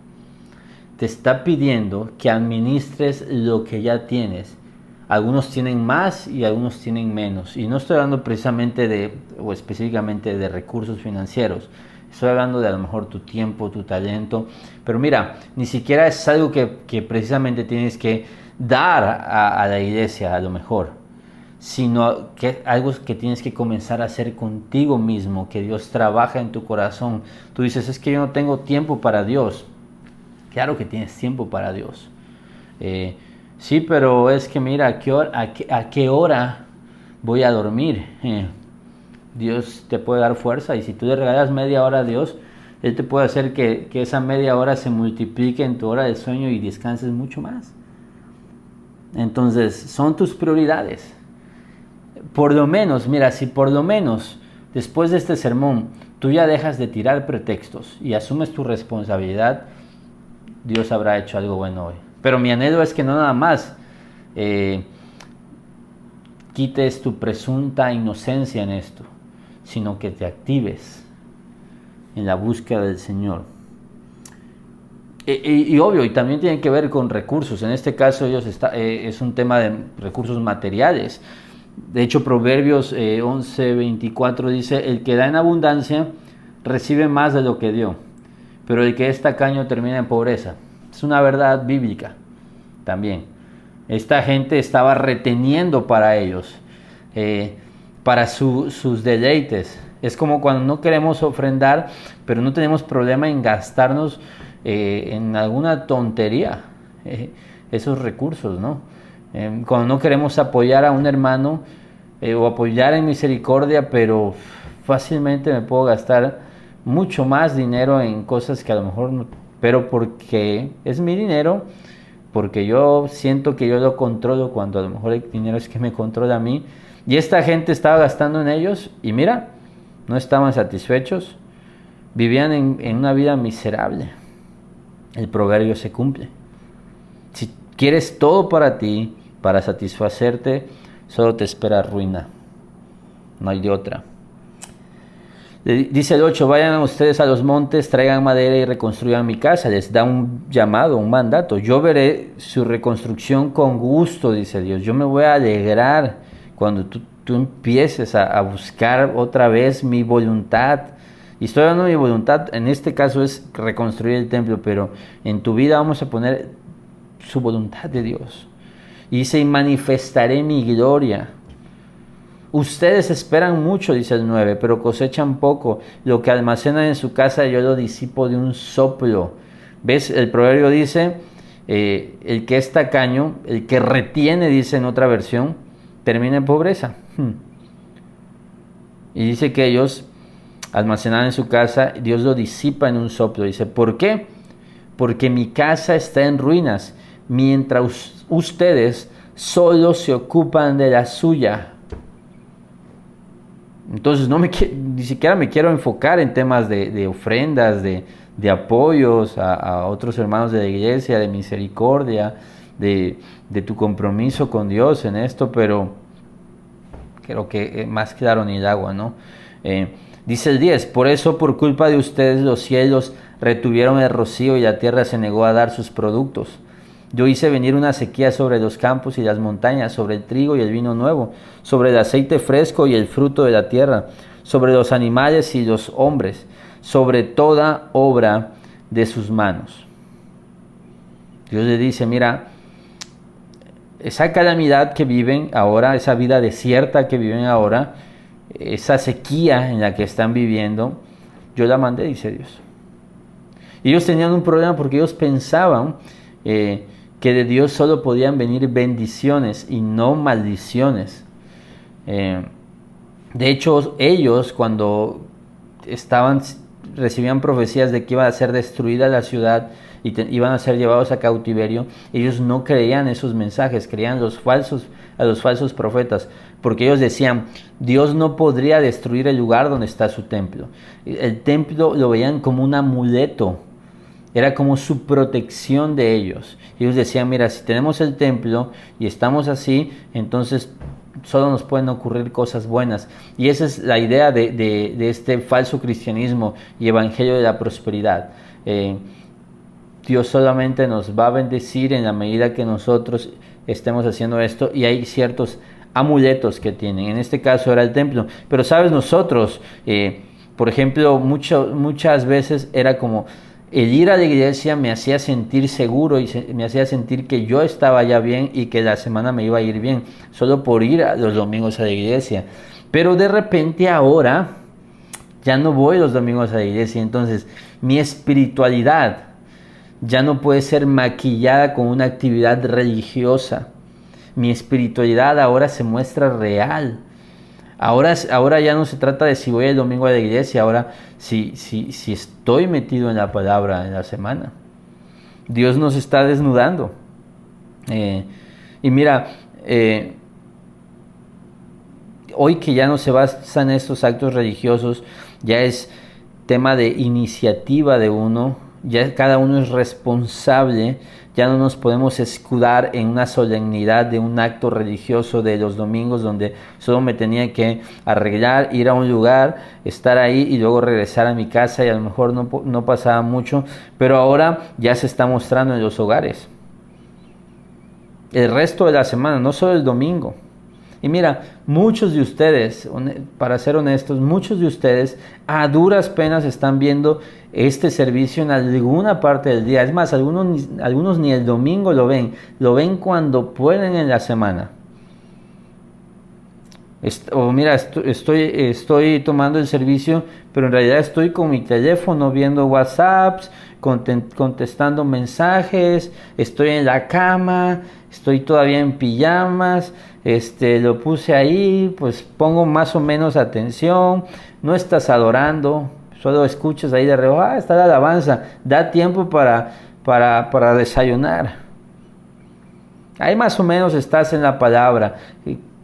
te está pidiendo que administres lo que ya tienes. Algunos tienen más y algunos tienen menos. Y no estoy hablando precisamente o específicamente de recursos financieros. Estoy hablando de a lo mejor tu tiempo, tu talento. Pero mira, ni siquiera es algo que precisamente tienes que dar a la iglesia a lo mejor, sino que algo que tienes que comenzar a hacer contigo mismo, que Dios trabaja en tu corazón. Tú dices, es que yo no tengo tiempo para Dios. Claro que tienes tiempo para Dios. Sí, pero es que mira, ¿a qué hora voy a dormir? Dios te puede dar fuerza, y si tú le regalas media hora a Dios, Él te puede hacer que esa media hora se multiplique en tu hora de sueño y descanses mucho más. Entonces, son tus prioridades. Por lo menos, mira, si por lo menos después de este sermón tú ya dejas de tirar pretextos y asumes tu responsabilidad, Dios habrá hecho algo bueno hoy. Pero mi anhelo es que no nada más quites tu presunta inocencia en esto, sino que te actives en la búsqueda del Señor. Y obvio, y también tiene que ver con recursos. En este caso es un tema de recursos materiales. De hecho, Proverbios 11:24 dice, el que da en abundancia recibe más de lo que dio, pero el que es tacaño termina en pobreza. Es una verdad bíblica también. Esta gente estaba reteniendo para ellos, para sus deleites. Es como cuando no queremos ofrendar, pero no tenemos problema en gastarnos en alguna tontería esos recursos, ¿no? Cuando no queremos apoyar a un hermano o apoyar en misericordia, pero fácilmente me puedo gastar mucho más dinero en cosas que a lo mejor no, pero porque es mi dinero, porque yo siento que yo lo controlo, cuando a lo mejor el dinero es que me controla a mí. Y esta gente estaba gastando en ellos y mira, no estaban satisfechos, vivían en una vida miserable. El proverbio se cumple. Si quieres todo para ti, para satisfacerte, solo te espera ruina. No hay de otra. Dice el 8, vayan ustedes a los montes, traigan madera y reconstruyan mi casa. Les da un llamado, un mandato. Yo veré su reconstrucción con gusto, dice Dios. Yo me voy a alegrar cuando tú empieces a buscar otra vez mi voluntad Y estoy hablando de mi voluntad, en este caso es reconstruir el templo, pero en tu vida vamos a poner su voluntad de Dios. Y dice, y manifestaré mi gloria. Ustedes esperan mucho, dice el 9, pero cosechan poco. Lo que almacenan en su casa yo lo disipo de un soplo. ¿Ves? El proverbio dice, el que es tacaño, el que retiene, dice en otra versión, termina en pobreza. Y dice que ellos almacenan en su casa, Dios lo disipa en un soplo. Dice, ¿por qué? Porque mi casa está en ruinas, mientras ustedes solo se ocupan de la suya. Entonces ni siquiera me quiero enfocar en temas de ofrendas, de apoyos a otros hermanos de la iglesia, de misericordia, de tu compromiso con Dios en esto, pero creo que más claro ni el agua, ¿no? Dice el 10, por eso por culpa de ustedes los cielos retuvieron el rocío y la tierra se negó a dar sus productos. Yo hice venir una sequía sobre los campos y las montañas, sobre el trigo y el vino nuevo, sobre el aceite fresco y el fruto de la tierra, sobre los animales y los hombres, sobre toda obra de sus manos. Dios le dice, mira, esa calamidad que viven ahora, esa vida desierta que viven ahora, esa sequía en la que están viviendo, yo la mandé, dice Dios. Ellos tenían un problema porque ellos pensaban que de Dios solo podían venir bendiciones y no maldiciones. De hecho, ellos cuando recibían profecías de que iba a ser destruida la ciudad y iban a ser llevados a cautiverio, ellos no creían esos mensajes, creían a los falsos profetas, porque ellos decían, Dios no podría destruir el lugar donde está su templo. El templo lo veían como un amuleto, era como su protección de ellos. Ellos decían, mira, si tenemos el templo y estamos así, entonces solo nos pueden ocurrir cosas buenas. Y esa es la idea de este falso cristianismo y evangelio de la prosperidad. Dios solamente nos va a bendecir en la medida que nosotros estemos haciendo esto, y hay ciertos amuletos que tienen. En este caso era el templo. Pero sabes, nosotros, por ejemplo, muchas veces era como el ir a la iglesia me hacía sentir seguro y me hacía sentir que yo estaba ya bien y que la semana me iba a ir bien, solo por ir a los domingos a la iglesia. Pero de repente ahora ya no voy los domingos a la iglesia, entonces mi espiritualidad ya no puede ser maquillada con una actividad religiosa. Mi espiritualidad ahora se muestra real. Ahora ya no se trata de si voy el domingo a la iglesia, ahora si estoy metido en la palabra en la semana. Dios nos está desnudando. Y mira, hoy que ya no se basan estos actos religiosos, ya es tema de iniciativa de uno, ya cada uno es responsable. Ya no nos podemos escudar en una solemnidad de un acto religioso de los domingos donde solo me tenía que arreglar, ir a un lugar, estar ahí y luego regresar a mi casa, y a lo mejor no pasaba mucho, pero ahora ya se está mostrando en los hogares. El resto de la semana, no solo el domingo. Y mira, muchos de ustedes, para ser honestos, muchos de ustedes a duras penas están viendo este servicio en alguna parte del día. Es más, algunos ni el domingo lo ven cuando pueden en la semana. Mira, estoy tomando el servicio, pero en realidad estoy con mi teléfono viendo WhatsApps, contestando mensajes, estoy en la cama, estoy todavía en pijamas, lo puse ahí, pues pongo más o menos atención, no estás adorando, solo escuchas ahí de reojo, está la alabanza, da tiempo para desayunar. Ahí más o menos estás en la palabra.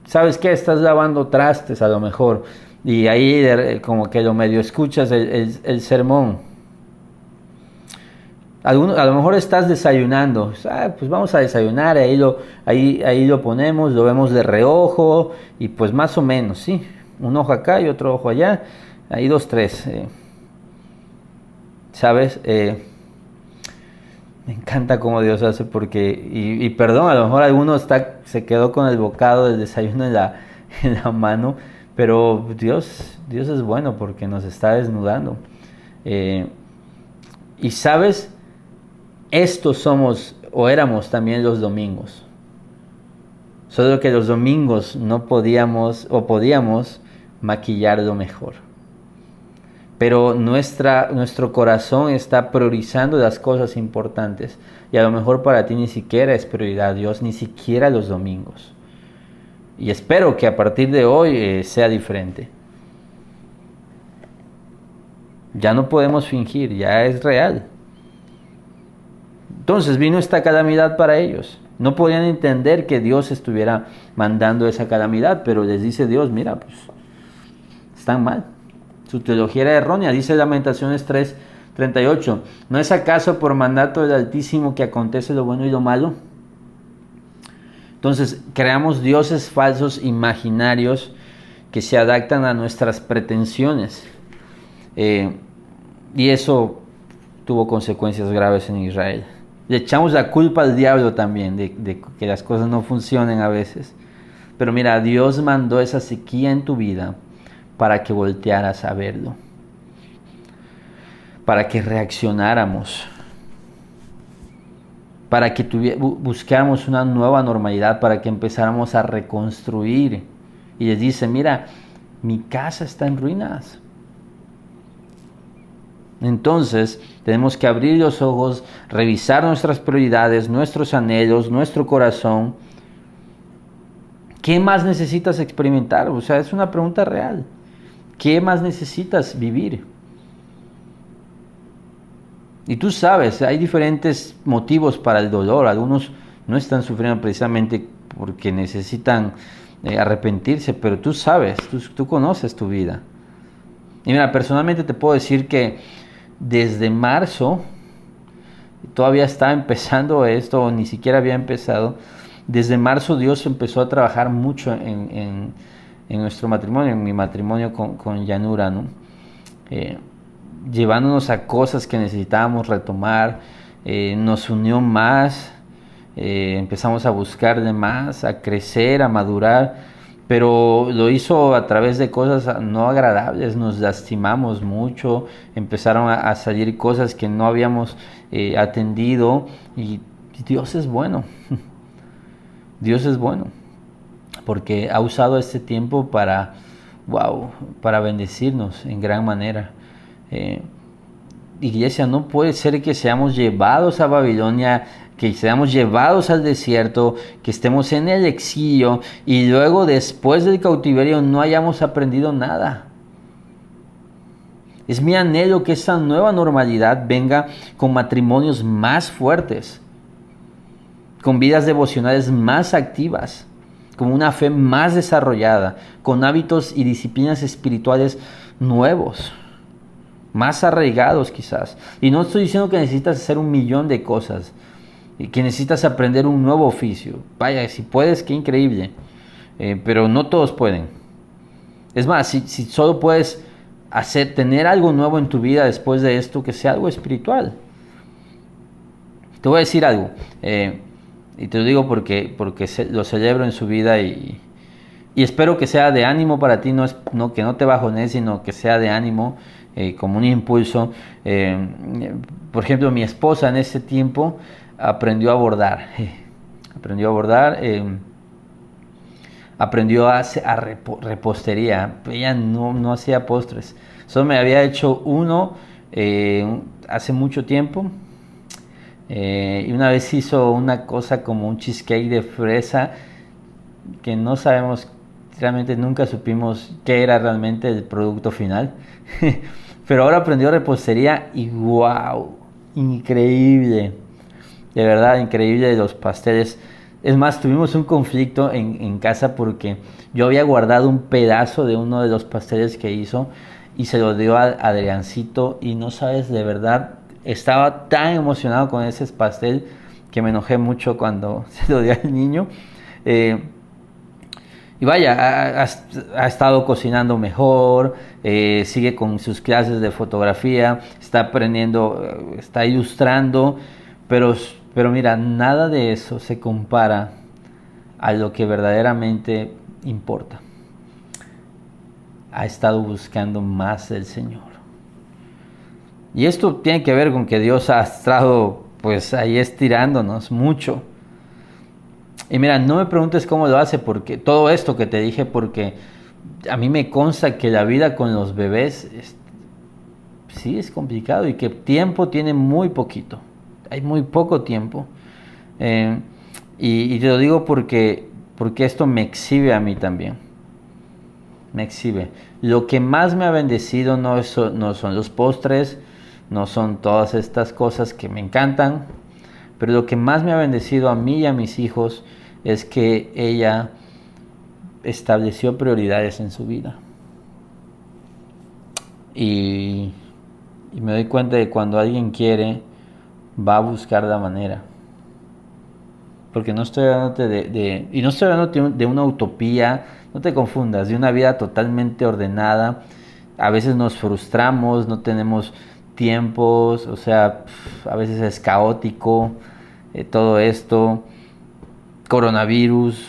¿Sabes qué? Estás lavando trastes a lo mejor, y ahí como que lo medio escuchas el sermón. A lo mejor estás desayunando, pues vamos a desayunar, ahí lo ponemos, lo vemos de reojo, y pues más o menos, ¿sí? Un ojo acá y otro ojo allá, ahí 2, 3. ¿Sabes? Me encanta cómo Dios hace, porque, y perdón, a lo mejor alguno se quedó con el bocado del desayuno en la mano, Pero Dios es bueno porque nos está desnudando. Y sabes, estos somos o éramos también los domingos. Solo que los domingos no podíamos o podíamos maquillarlo mejor. Pero nuestro corazón está priorizando las cosas importantes. Y a lo mejor para ti ni siquiera es prioridad Dios, ni siquiera los domingos. Y espero que a partir de hoy sea diferente. Ya no podemos fingir, ya es real. Entonces vino esta calamidad para ellos. No podían entender que Dios estuviera mandando esa calamidad, pero les dice Dios, mira, pues están mal. Su teología era errónea, dice Lamentaciones 3:38. ¿No es acaso por mandato del Altísimo que acontece lo bueno y lo malo? Entonces, creamos dioses falsos, imaginarios, que se adaptan a nuestras pretensiones. Y eso tuvo consecuencias graves en Israel. Le echamos la culpa al diablo también, de que las cosas no funcionen a veces. Pero mira, Dios mandó esa sequía en tu vida para que voltearas a verlo, para que reaccionáramos, para que buscáramos una nueva normalidad, para que empezáramos a reconstruir. Y les dice, mira, mi casa está en ruinas. Entonces tenemos que abrir los ojos, revisar nuestras prioridades, nuestros anhelos, nuestro corazón. ¿Qué más necesitas experimentar? O sea, es una pregunta real. ¿Qué más necesitas vivir? Y tú sabes, hay diferentes motivos para el dolor. Algunos no están sufriendo precisamente porque necesitan arrepentirse, pero tú sabes, tú conoces tu vida. Y mira, personalmente te puedo decir que desde marzo, todavía estaba empezando esto, o ni siquiera había empezado. Desde marzo Dios empezó a trabajar mucho en nuestro matrimonio, en mi matrimonio con Yanura, ¿no? Llevándonos a cosas que necesitábamos retomar, nos unió más, empezamos a buscar de más, a crecer, a madurar, pero lo hizo a través de cosas no agradables, nos lastimamos mucho, empezaron a salir cosas que no habíamos atendido, y Dios es bueno, Dios es bueno, porque ha usado este tiempo para bendecirnos en gran manera. Iglesia, no puede ser que seamos llevados a Babilonia, que seamos llevados al desierto, que estemos en el exilio y luego después del cautiverio no hayamos aprendido nada. Es mi anhelo que esa nueva normalidad venga con matrimonios más fuertes, con vidas devocionales más activas, con una fe más desarrollada, con hábitos y disciplinas espirituales nuevos, más arraigados quizás. Y no estoy diciendo que necesitas hacer 1,000,000 de cosas, y que necesitas aprender un nuevo oficio. Vaya, si puedes, qué increíble. Pero no todos pueden. Es más, si solo puedes tener algo nuevo en tu vida después de esto, que sea algo espiritual. Te voy a decir algo, y te lo digo porque lo celebro en su vida, y espero que sea de ánimo para ti, que no te bajones, sino que sea de ánimo, como un impulso. Por ejemplo, mi esposa en ese tiempo aprendió a bordar, aprendió a repostería. Ella no hacía postres, solo me había hecho uno hace mucho tiempo, y una vez hizo una cosa como un cheesecake de fresa que no sabemos, realmente nunca supimos qué era realmente el producto final. Pero ahora aprendió repostería y wow, increíble, de verdad increíble los pasteles. Es más, tuvimos un conflicto en casa porque yo había guardado un pedazo de uno de los pasteles que hizo y se lo dio a Adriancito, y no sabes, de verdad estaba tan emocionado con ese pastel que me enojé mucho cuando se lo dio al niño. Y vaya, ha estado cocinando mejor, sigue con sus clases de fotografía, está aprendiendo, está ilustrando, pero mira, nada de eso se compara a lo que verdaderamente importa. ha estado buscando más del Señor. Y esto tiene que ver con que Dios ha estado pues ahí estirándonos mucho. Y mira, no me preguntes cómo lo hace, porque todo esto que te dije, porque a mí me consta que la vida con los bebés sí es complicado y que tiempo tiene muy poquito. Hay muy poco tiempo. Y te lo digo porque esto me exhibe a mí también. Me exhibe. Lo que más me ha bendecido no son los postres, no son todas estas cosas que me encantan, pero lo que más me ha bendecido a mí y a mis hijos es que ella estableció prioridades en su vida. Y me doy cuenta de que cuando alguien quiere, va a buscar la manera. Porque no estoy hablando y no estoy hablando de una utopía, no te confundas, de una vida totalmente ordenada. A veces nos frustramos, no tenemos tiempos, o sea, a veces es caótico todo esto, coronavirus,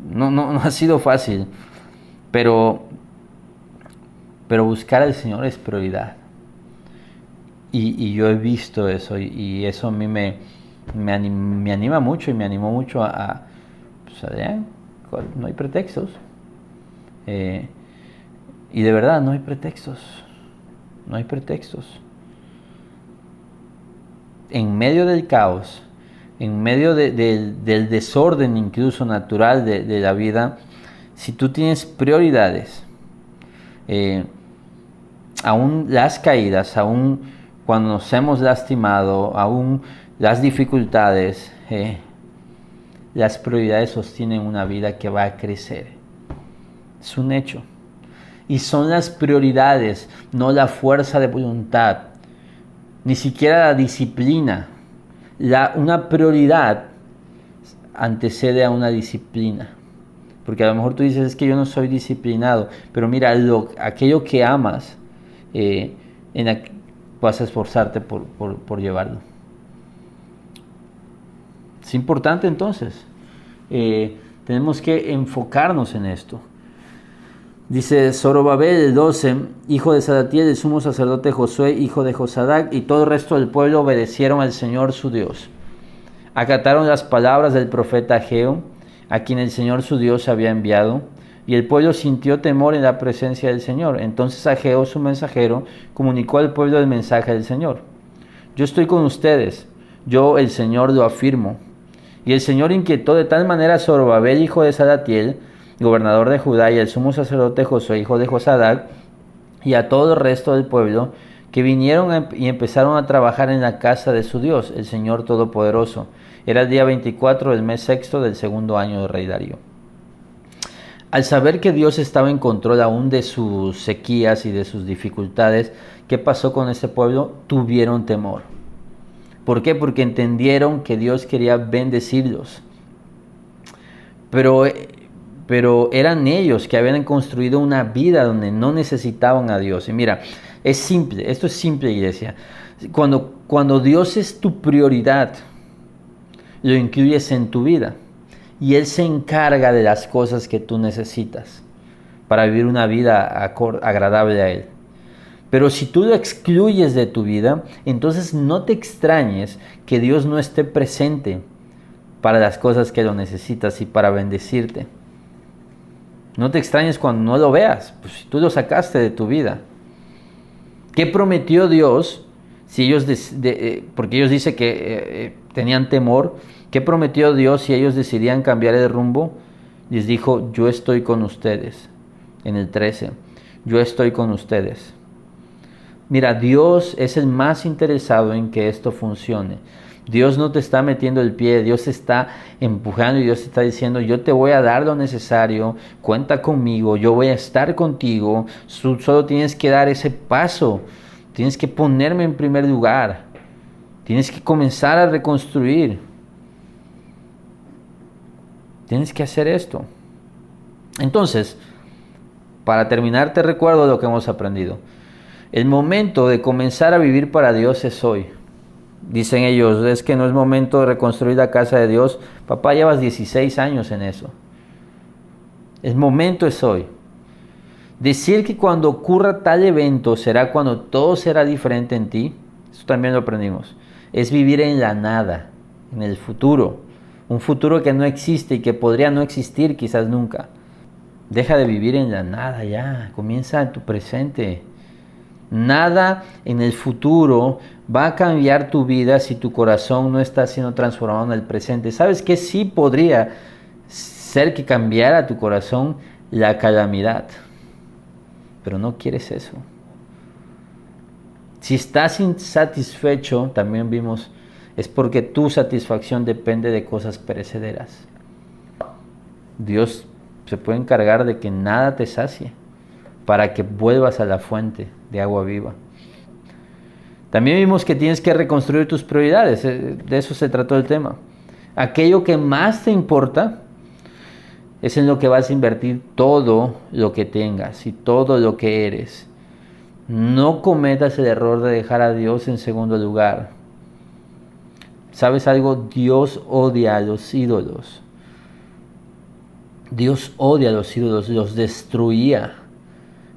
no ha sido fácil, pero buscar al Señor es prioridad. Y yo he visto eso y eso a mí me anima mucho y me animó mucho no hay pretextos. Y de verdad no hay pretextos. No hay pretextos. En medio del caos, en medio del desorden incluso natural de la vida, si tú tienes prioridades, aún las caídas, aún cuando nos hemos lastimado, aún las dificultades, las prioridades sostienen una vida que va a crecer. Es un hecho. Y son las prioridades, no la fuerza de voluntad, ni siquiera la disciplina. Una prioridad antecede a una disciplina. Porque a lo mejor tú dices, es que yo no soy disciplinado, pero mira, aquello que amas, vas a esforzarte por llevarlo. Es importante entonces. Tenemos que enfocarnos en esto. Dice Zorobabel el 12, hijo de Salatiel, el sumo sacerdote Josué, hijo de Josadac, y todo el resto del pueblo obedecieron al Señor su Dios. Acataron las palabras del profeta Ageo, a quien el Señor su Dios había enviado, y el pueblo sintió temor en la presencia del Señor. Entonces Ageo, su mensajero, comunicó al pueblo el mensaje del Señor. Yo estoy con ustedes, yo el Señor lo afirmo. Y el Señor inquietó de tal manera a Zorobabel, hijo de Salatiel, gobernador de Judá, y al sumo sacerdote Josué, hijo de Josadac, y a todo el resto del pueblo, que vinieron y empezaron a trabajar en la casa de su Dios, el Señor Todopoderoso. Era el día 24 del mes sexto del segundo año del rey Darío. Al saber que Dios estaba en control aún de sus sequías y de sus dificultades, ¿qué pasó con ese pueblo? Tuvieron temor. ¿Por qué? Porque entendieron que Dios quería bendecirlos. Pero eran ellos que habían construido una vida donde no necesitaban a Dios. Y mira, es simple, esto es simple, iglesia. Cuando Dios es tu prioridad, lo incluyes en tu vida. Y Él se encarga de las cosas que tú necesitas para vivir una vida agradable a Él. Pero si tú lo excluyes de tu vida, entonces no te extrañes que Dios no esté presente para las cosas que lo necesitas y para bendecirte. No te extrañes cuando no lo veas, pues si tú lo sacaste de tu vida. ¿Qué prometió Dios? Si ellos porque ellos dicen que tenían temor. ¿Qué prometió Dios si ellos decidían cambiar el rumbo? Les dijo, yo estoy con ustedes. En el 13, yo estoy con ustedes. Mira, Dios es el más interesado en que esto funcione. Dios no te está metiendo el pie, Dios te está empujando y Dios te está diciendo, yo te voy a dar lo necesario, cuenta conmigo, yo voy a estar contigo, solo tienes que dar ese paso, tienes que ponerme en primer lugar, tienes que comenzar a reconstruir, tienes que hacer esto. Entonces, para terminar te recuerdo lo que hemos aprendido. El momento de comenzar a vivir para Dios es hoy. Dicen ellos, es que no es momento de reconstruir la casa de Dios. Papá, llevas 16 años en eso. El momento es hoy. Decir que cuando ocurra tal evento será cuando todo será diferente en ti, eso también lo aprendimos. Es vivir en la nada, en el futuro. Un futuro que no existe y que podría no existir quizás nunca. Deja de vivir en la nada ya, comienza en tu presente. Nada en el futuro va a cambiar tu vida si tu corazón no está siendo transformado en el presente. ¿Sabes qué? Sí podría ser que cambiara tu corazón la calamidad, pero no quieres eso. Si estás insatisfecho, también vimos, es porque tu satisfacción depende de cosas perecederas. Dios se puede encargar de que nada te sacie para que vuelvas a la fuente de agua viva. También vimos que tienes que reconstruir tus prioridades, de eso se trató el tema. Aquello que más te importa es en lo que vas a invertir todo lo que tengas y todo lo que eres. No cometas el error de dejar a Dios en segundo lugar. ¿Sabes algo? Dios odia a los ídolos. Dios odia a los ídolos, los destruía.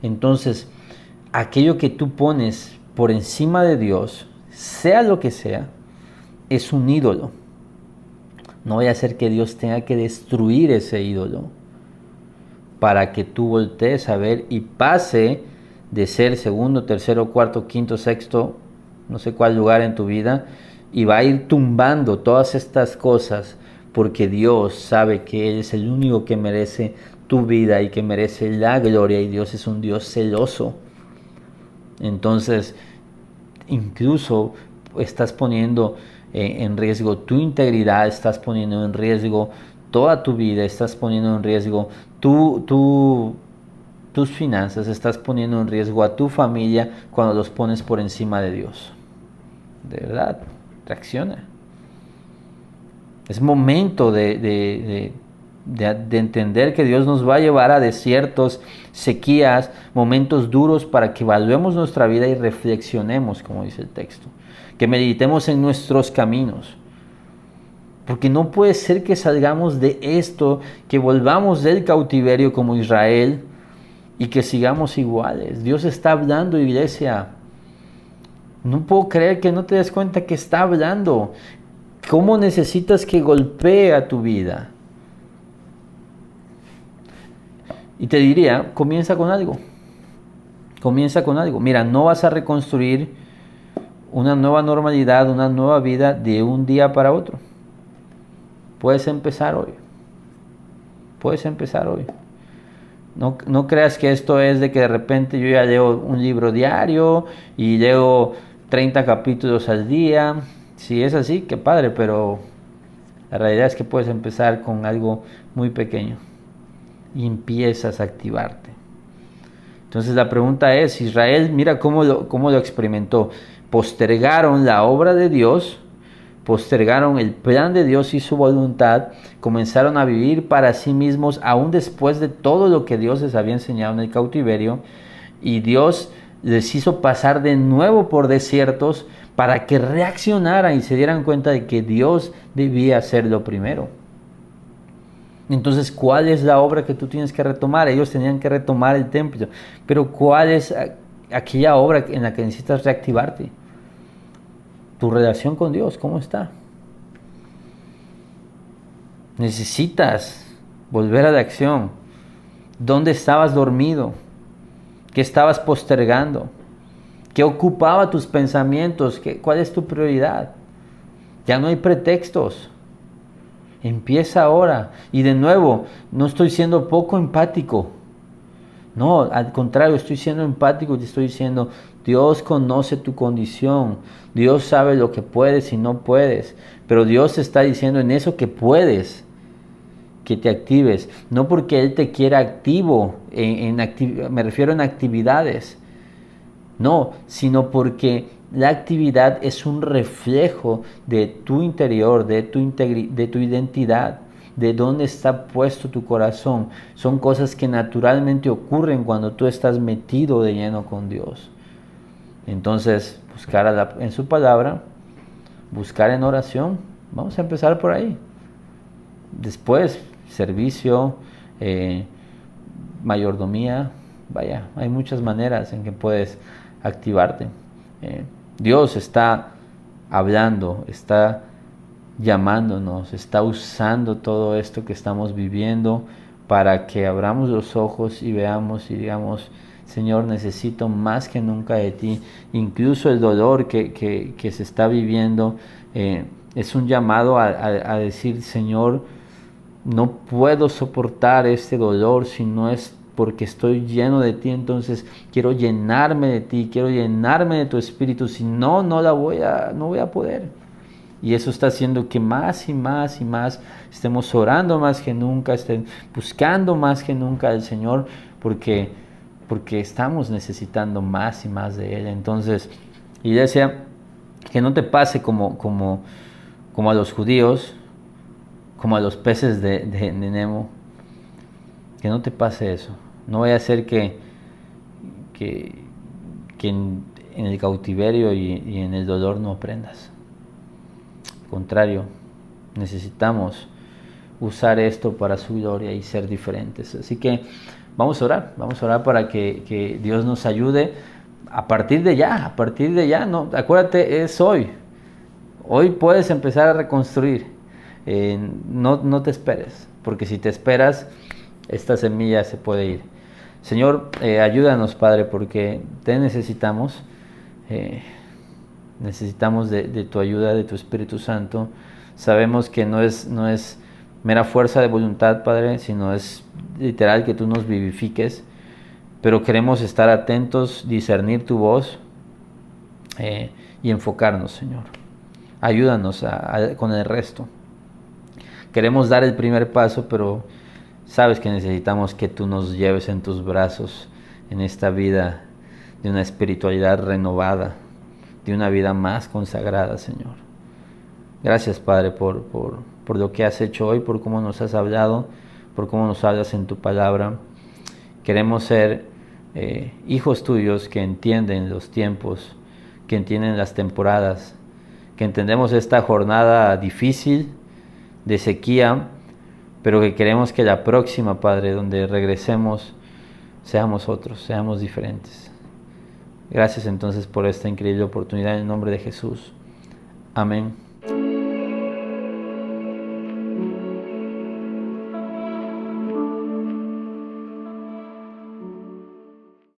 Entonces, aquello que tú pones por encima de Dios, sea lo que sea, es un ídolo. No vaya a ser que Dios tenga que destruir ese ídolo para que tú voltees a ver y pase de ser segundo, tercero, cuarto, quinto, sexto, no sé cuál lugar en tu vida, y va a ir tumbando todas estas cosas porque Dios sabe que Él es el único que merece tu vida y que merece la gloria, y Dios es un Dios celoso. Entonces, incluso estás poniendo en riesgo tu integridad, estás poniendo en riesgo toda tu vida, estás poniendo en riesgo tus finanzas, estás poniendo en riesgo a tu familia cuando los pones por encima de Dios. De verdad, reacciona. Es momento de entender que Dios nos va a llevar a desiertos, sequías, momentos duros para que evaluemos nuestra vida y reflexionemos, como dice el texto. Que meditemos en nuestros caminos. Porque no puede ser que salgamos de esto, que volvamos del cautiverio como Israel y que sigamos iguales. Dios está hablando, iglesia. No puedo creer que no te des cuenta que está hablando. ¿Cómo necesitas que golpee a tu vida? Y te diría, comienza con algo. Comienza con algo. Mira, no vas a reconstruir una nueva normalidad, una nueva vida de un día para otro. Puedes empezar hoy. Puedes empezar hoy. No creas que esto es de que de repente yo ya leo un libro diario y leo 30 capítulos al día. Si es así, qué padre, pero la realidad es que puedes empezar con algo muy pequeño y empiezas a activarte. Entonces la pregunta es, Israel, mira cómo lo experimentó. Postergaron la obra de Dios, postergaron el plan de Dios y su voluntad, comenzaron a vivir para sí mismos aún después de todo lo que Dios les había enseñado en el cautiverio, y Dios les hizo pasar de nuevo por desiertos para que reaccionaran y se dieran cuenta de que Dios debía hacerlo primero. Entonces, ¿cuál es la obra que tú tienes que retomar? Ellos tenían que retomar el templo, pero ¿cuál es aquella obra en la que necesitas reactivarte? Tu relación con Dios, ¿cómo está? Necesitas volver a la acción. ¿Dónde estabas dormido? ¿Qué estabas postergando? ¿Qué ocupaba tus pensamientos? ¿Cuál es tu prioridad? Ya no hay pretextos. Empieza ahora. Y de nuevo, no estoy siendo poco empático. No, al contrario, estoy siendo empático y te estoy diciendo, Dios conoce tu condición. Dios sabe lo que puedes y no puedes. Pero Dios está diciendo en eso que puedes, que te actives. No porque Él te quiera activo, me refiero en actividades. No, sino porque la actividad es un reflejo de tu interior, de tu identidad, de dónde está puesto tu corazón. Son cosas que naturalmente ocurren cuando tú estás metido de lleno con Dios. Entonces, buscar en su palabra, buscar en oración. Vamos a empezar por ahí. Después, servicio, mayordomía, Vaya, hay muchas maneras en que puedes activarte. Dios está hablando, está llamándonos, está usando todo esto que estamos viviendo para que abramos los ojos y veamos y digamos, Señor, necesito más que nunca de ti. Incluso el dolor que se está viviendo es un llamado a decir, Señor, no puedo soportar este dolor si no es porque estoy lleno de ti. Entonces quiero llenarme de ti, quiero llenarme de tu espíritu. Si no, no voy a poder. Y eso está haciendo que más y más y más estemos orando más que nunca, estén buscando más que nunca al Señor, porque estamos necesitando más y más de Él. Entonces, iglesia, que no te pase como a los judíos, como a los peces de Nemo, que no te pase eso. No vaya a ser que en el cautiverio y en el dolor no aprendas. Al contrario, necesitamos usar esto para su gloria y ser diferentes. Así que vamos a orar para que Dios nos ayude a partir de ya, no, acuérdate, es hoy. Hoy puedes empezar a reconstruir. No te esperes, porque si te esperas, esta semilla se puede ir. Señor, ayúdanos, Padre, porque te necesitamos. Necesitamos de tu ayuda, de tu Espíritu Santo. Sabemos que no es mera fuerza de voluntad, Padre, sino es literal que tú nos vivifiques. Pero queremos estar atentos, discernir tu voz y enfocarnos, Señor. Ayúdanos con el resto. Queremos dar el primer paso, pero sabes que necesitamos que tú nos lleves en tus brazos en esta vida de una espiritualidad renovada, de una vida más consagrada, Señor. Gracias, Padre, por lo que has hecho hoy, por cómo nos has hablado, por cómo nos hablas en tu palabra. Queremos ser hijos tuyos que entienden los tiempos, que entienden las temporadas, que entendemos esta jornada difícil de sequía, pero que queremos que la próxima, Padre, donde regresemos, seamos otros, seamos diferentes. Gracias entonces por esta increíble oportunidad en el nombre de Jesús. Amén.